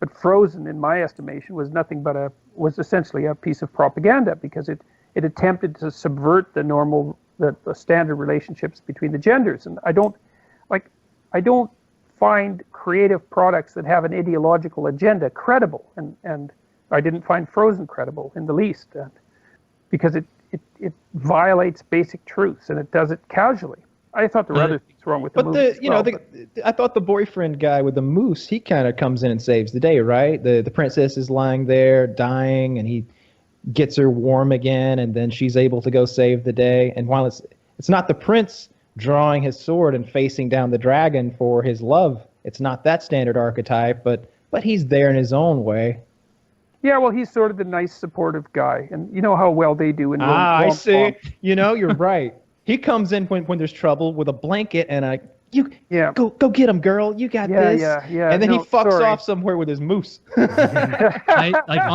But Frozen, in my estimation, was nothing but was essentially a piece of propaganda, because it attempted to subvert the standard relationships between the genders. And I don't find creative products that have an ideological agenda credible, and I didn't find Frozen credible in the least, because it violates basic truths, and it does it casually. I thought there were other things wrong with the movie. I thought the boyfriend guy with the moose, he kind of comes in and saves the day, right? The princess is lying there dying, and he gets her warm again, and then she's able to go save the day. And while it's not the prince drawing his sword and facing down the dragon for his love, it's not that standard archetype, but he's there in his own way. Yeah, well, he's sort of the nice, supportive guy, and you know how well they do in I see. You know, you're right. He comes in when there's trouble with a blanket and go get him, girl. You got this. Yeah. And then he fucks off somewhere with his moose. On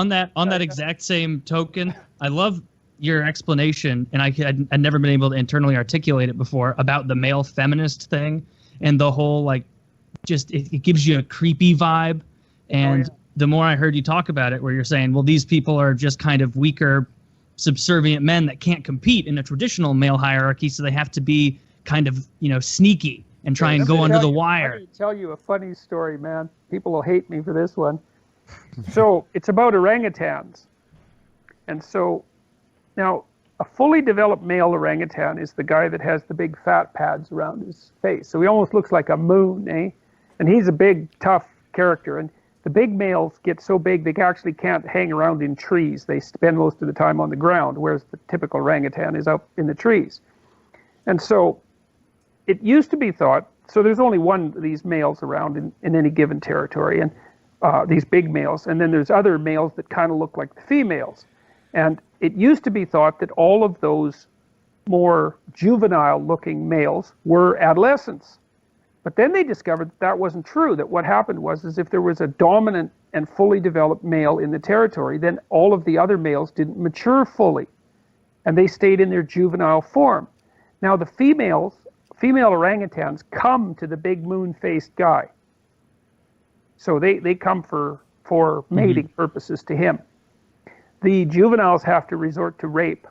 that exact same token, I love your explanation, and I'd never been able to internally articulate it before, about the male feminist thing and the whole it gives you a creepy vibe. And the more I heard you talk about it, where you're saying, well, these people are just kind of weaker, subservient men that can't compete in a traditional male hierarchy, so they have to be kind of, sneaky and try and go under the wire. Let me tell you a funny story, man. People will hate me for this one. So it's about orangutans. And so now a fully developed male orangutan is the guy that has the big fat pads around his face. So he almost looks like a moon, eh? And he's a big, tough character. And the big males get so big they actually can't hang around in trees. They spend most of the time on the ground, whereas the typical orangutan is up in the trees. And so it used to be thought, so there's only one of these males around in any given territory, and these big males, and then there's other males that kind of look like the females. And it used to be thought that all of those more juvenile-looking males were adolescents. But then they discovered that wasn't true, that what happened was if there was a dominant and fully developed male in the territory, then all of the other males didn't mature fully, and they stayed in their juvenile form. Now the female orangutans come to the big moon-faced guy. So they come for mating purposes to him. The juveniles have to resort to rape.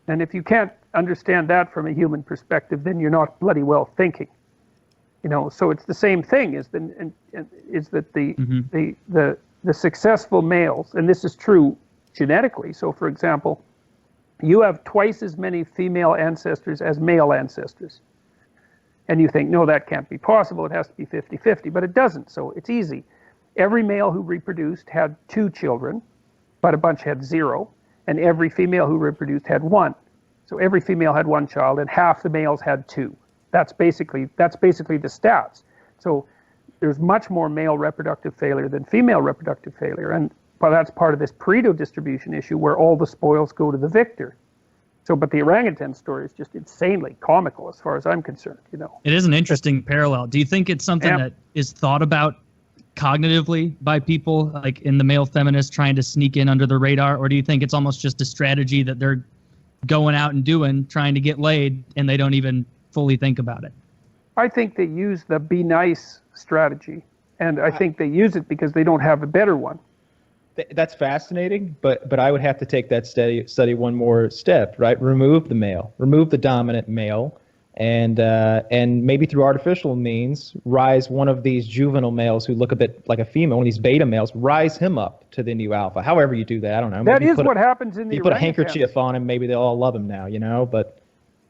And if you can't understand that from a human perspective, then you're not bloody well thinking. So it's the same thing, is that the successful males, and this is true genetically. So for example, you have twice as many female ancestors as male ancestors. And you think, no, that can't be possible. It has to be 50-50, but it doesn't. So it's easy. Every male who reproduced had 2 children, but a bunch had 0. And every female who reproduced had 1. So every female had 1 child, and half the males had 2. That's basically the stats. So there's much more male reproductive failure than female reproductive failure, and that's part of this Pareto distribution issue, where all the spoils go to the victor. So, but the orangutan story is just insanely comical as far as I'm concerned. It is an interesting parallel. Do you think it's something that is thought about cognitively by people, like in the male feminists trying to sneak in under the radar, or do you think it's almost just a strategy that they're going out and doing, trying to get laid, and they don't even fully think about it? I think they use the be nice strategy, and I think they use it because they don't have a better one. That's fascinating, but I would have to take that study one more step, right? Remove the male, remove the dominant male, and maybe through artificial means rise one of these juvenile males who look a bit like a female, one of these beta males, rise him up to the new alpha. However you do that, I don't know. That is what happens in the You put a handkerchief on him, maybe they'll all love him now, But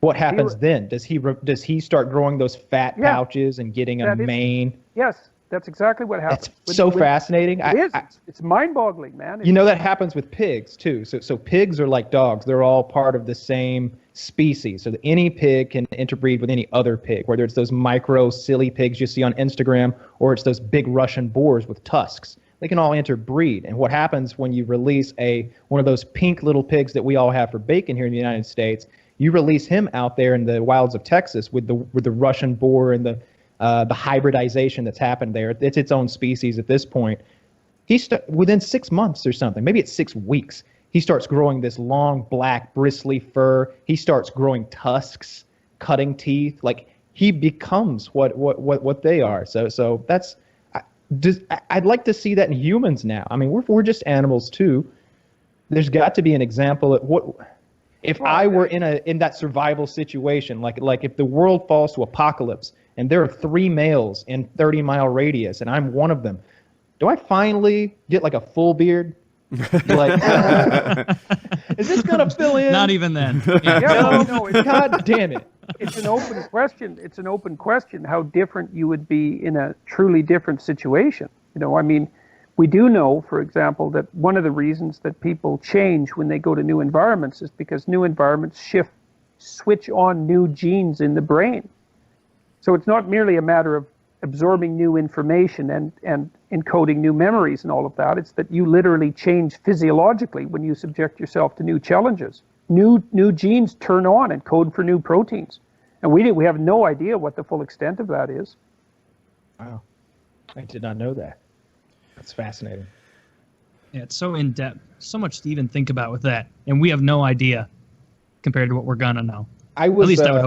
what happens then? Does he start growing those fat pouches and getting a mane? Yes. That's exactly what happens. It's so fascinating. It's mind-boggling, man. That happens with pigs, too. So pigs are like dogs. They're all part of the same species. So any pig can interbreed with any other pig, whether it's those micro, silly pigs you see on Instagram, or it's those big Russian boars with tusks. They can all interbreed. And what happens when you release one of those pink little pigs that we all have for bacon here in the United States, you release him out there in the wilds of Texas with the Russian boar and the hybridization that's happened there. It's its own species at this point. Within 6 months or something, maybe it's 6 weeks, he starts growing this long, black, bristly fur. He starts growing tusks, cutting teeth. Like, he becomes what they are. So I'd like to see that in humans now. I mean, we're just animals too. There's got to be an example of what if I were in that survival situation, like if the world falls to apocalypse and there are 3 males in 30-mile radius and I'm one of them, do I finally get like a full beard? Like, is this gonna fill in? Not even then. No, God damn it. It's an open question. It's an open question how different you would be in a truly different situation. You know, I mean, we do know, for example, that one of the reasons that people change when they go to new environments is because new environments switch on new genes in the brain. So it's not merely a matter of absorbing new information and encoding new memories and all of that. It's that you literally change physiologically when you subject yourself to new challenges. New genes turn on and code for new proteins. And we have no idea what the full extent of that is. Wow. I did not know that. That's fascinating. Yeah, it's so in-depth. So much to even think about with that. And we have no idea compared to what we're going to know. I was, At least I would hope